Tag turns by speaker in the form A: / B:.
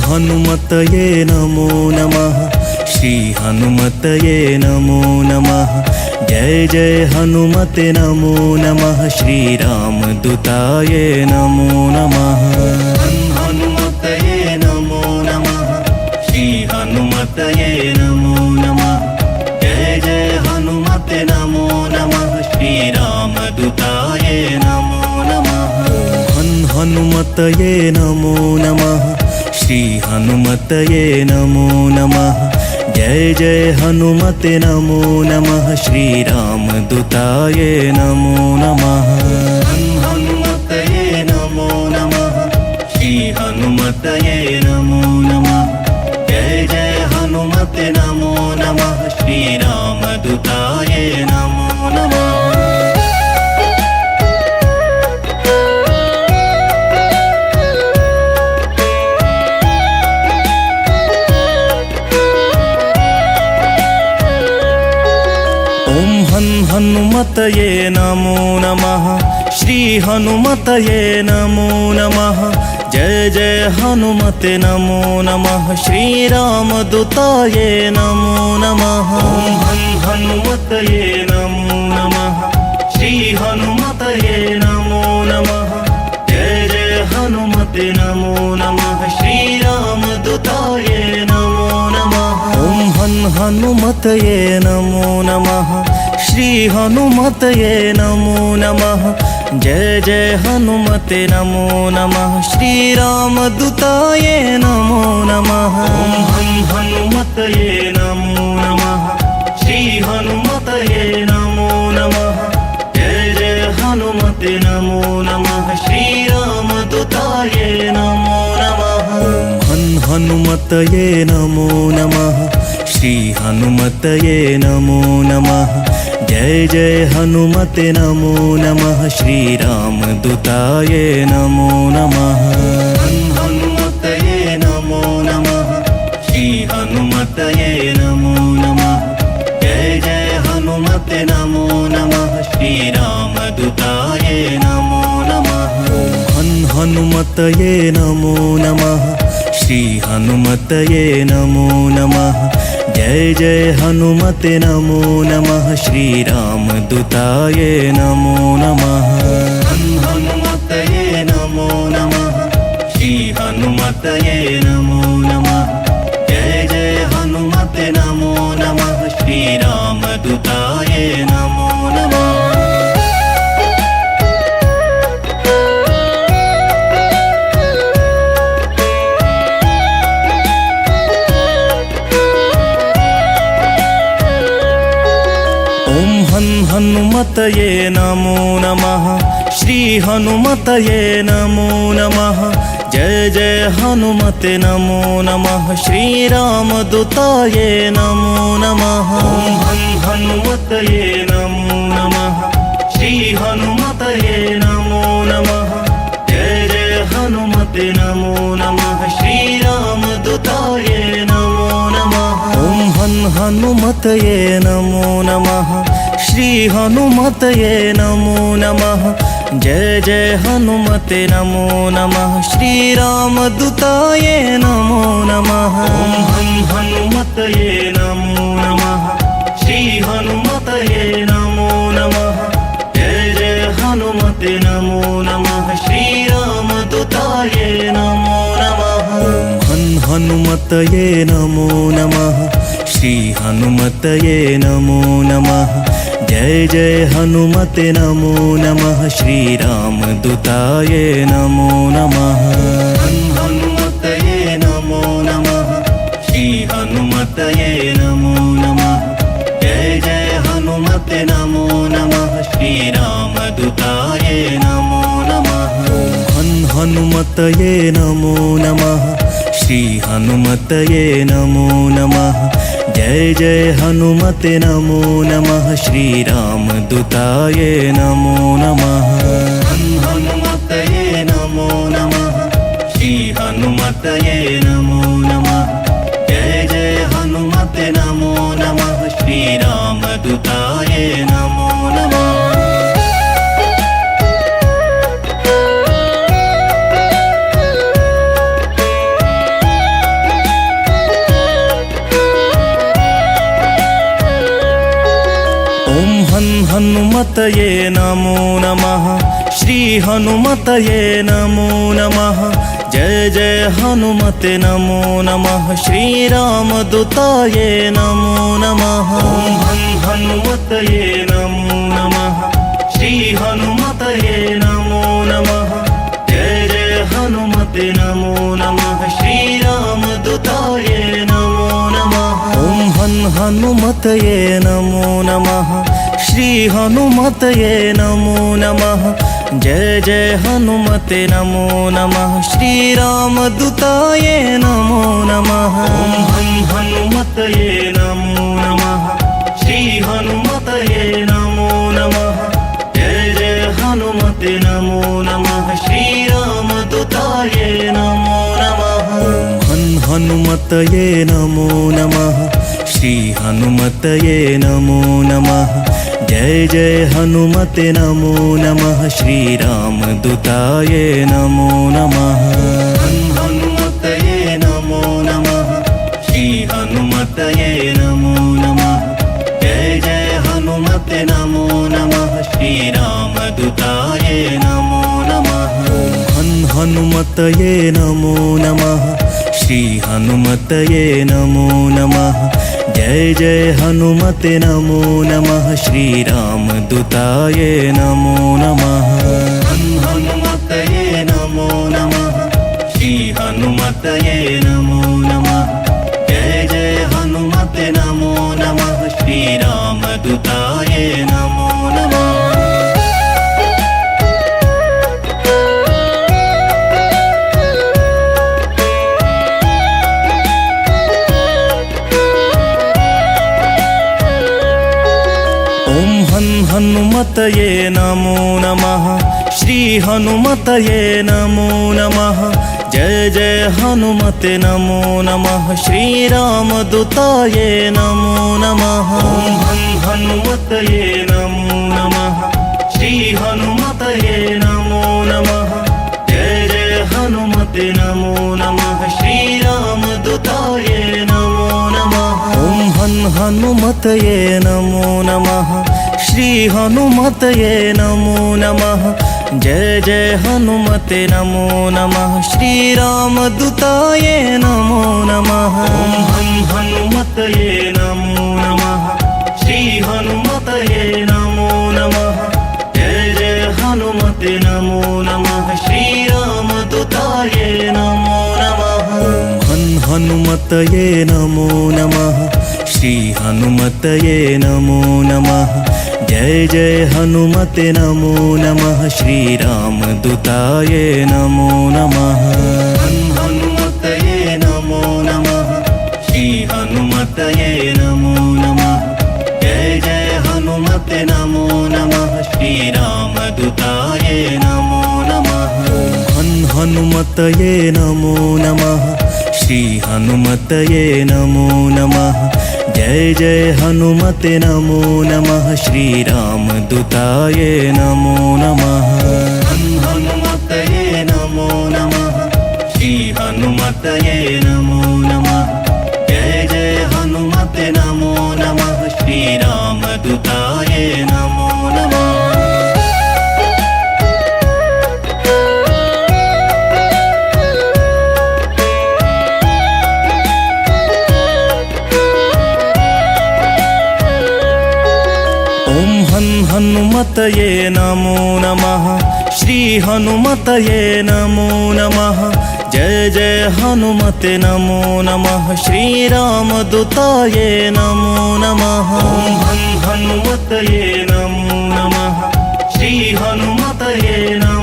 A: हनुमतये नमो नमः। श्री हनुमतये नमो नमः। जय जय हनुमते नमो नमः। श्री रामदूताये नमो नमः। हनुमतये नमो नमः। श्री हनुमतये नमो नमः। जय जय हनुमते नमो नमः। श्री रामदूताये नमो नमः। हनुमतये नमो नमः। श्री हनुमतये नमो नमः। जय जय हनुमते नमो नमः। श्री रामदूताये नमो नमः। हनुमतये नमो नमः। श्री हनुमतये नमो नमः। जय जय हनुमते नमो नमः। श्री रामदूताये नमो नमः। हनुमतये नमो नमः। श्री हनुमतये नमो नमः। जय जय हनुमते नमो नमः। श्री रामदूताये नमो नमः। हनुमतये नमो नमः। श्री हनुमतये नमो नमः। जय जय हनुमते नमो नमः। श्री रामदूताये नमो नमः। हनुमतये नमो नमः। श्री हनुमतये नमो नमः। जय जय हनुमते नमो नमः। श्री रामदूताये नमो नमः। हनुमतये नमो नमः। श्री हनुमतये नमो नमः। जय जय हनुमते नमो नमः। श्री रामदूताये नमो नमः। हनुमतये नमो नमः। श्री हनुमतये नमो नमः। जय जय हनुमते नमो नमः। श्री रामदूताये नमो नमः। हनुमतये नमो नमः। श्री हनुमतये नमो नमः। जय जय हनुमते नमो नमः। श्री रामदूताये नमो नमः। हनुमतये नमो नमः। श्री हनुमतये नमो नमः। जय जय हनुमते नमो नमः। श्री रामदूताये नमो नमः। हनुमतये नमो नमः। श्री हनुमतये नमो नमः। जय जय हनुमते नमो नमः। श्री रामदूताये नमो नमः। हनुमतये नमो नमः। श्री हनुमतये नमो नमः। जय जय हनुमते नमो नमः। श्री रामदूताये नमो नमः। हनुमतये नमो नमः। श्री हनुमतये नमो नमः। जय जय हनुमते नमो नमः। श्री रामदूताये नमो नमः। हनुमतये नमो नमः। श्री हनुमतये नमो नमः। जय जय हनुमते नमो नमः। श्री रामदूताये नमो नमः। हनुमतये नमो नमः। श्री हनुमतये नमो नमः। जय जय हनुमते नमो नमः। श्री रामदूताये नमो नमः। हनुमतये नमो नमः। श्री हनुमतये नमो नमः। जय जय हनुमते नमो नमः। श्री रामदूताये नमो नमः। हनुमतये नमो नमः। श्री हनुमतये नमो नमः। जय जय हनुमते नमो नमः। श्री रामदूताये नमो नमः। हनुमतये नमो नमः। श्री हनुमतये नमो नमः। जय जय हनुमते नमो नमः। श्री रामदूताये नमो नमः। हनुमतये नमो नमः। श्री हनुमतये नमो नमः। जय जय हनुमते नमो नमः। श्री रामदूताये नमो नमः। हनुमतये नमो नमः श्री हनुमतये नमो नमः जय जय हनुमते नमो नमः श्री रामदूताये नमो नमः हनुमतये नमो नमः श्री हनुमतये नमो नमः जय जय हनुमते नमो नमः श्री रामदूताये नमो नमः हनुमतये नमो नमः श्री हनुमतये नमो नमः जय जय हनुमते नमो नमः श्री रामदूताये नमो नमः हनुमतये नमो नमः श्री हनुमतये नमो नमः जय जय हनुमते नमो नमः श्री रामदूताये नमो नमः हनुमतये नमो नमः श्री हनुमतये नमो नमः जय जय हनुमते नमो नमः श्री रामदूताये नमो नमः हनुमतये नमो नमः श्री हनुमतये नमो नमः जय जय हनुमते नमो नमः श्री रामदूताये नमो नमः हनुमतये नमो नमः श्री हनुमतये नमो नमः जय जय हनुमते नमो नमः श्री रामदूताये नमो नमः हनुमतये नमो नमः श्री हनुमतये नमो नमः जय जय हनुमते नमो नमः श्री रामदूताये नमो नमः हनुमतये नमो नमः श्री हनुमतये नमो नमः जय जय हनुमते नमो नमः श्री रामदूताये नमो नमः हनुमतये नमो नमः श्री हनुमतये नमो नमः जय जय हनुमते नमो नमः श्री रामदूताये नमो नमः हनुमतये नमो नमः श्री हनुमतये नमो नमः जय जय हनुमते नमो नमः श्री रामदूताये नमो नमः हनुमतये नमो नमः श्री हनुमतये नमो नमः जय जय हनुमते नमो नमः श्री रामदूताये नमो नमः हनुमतये नमो नमः श्री हनुमतये नमो नमः जय जय हनुमते नमो नमः श्री रामदूताये नमो नमः हनुमतये नमो नमः श्री हनुमतये नमो नमः जय जय हनुमते नमो नमः श्री रामदूताये नमो नमः हनुमतये नमो नमः श्री हनुमतये नमो नमः जय जय हनुमते नमो नमः श्री रामदूताये नमो नमः हनुमतये नमो नमः श्री हनुमतये नमो नमः जय जय हनुमते नमो नमः श्री रामदूताये नमो नमः हनुमतये नमो नमः श्री हनुमतये नमो नमः जय जय हनुमते नमो नमः श्री रामदूताये नमो नमः हनुमतये नमो नमः श्री हनुमतये नमो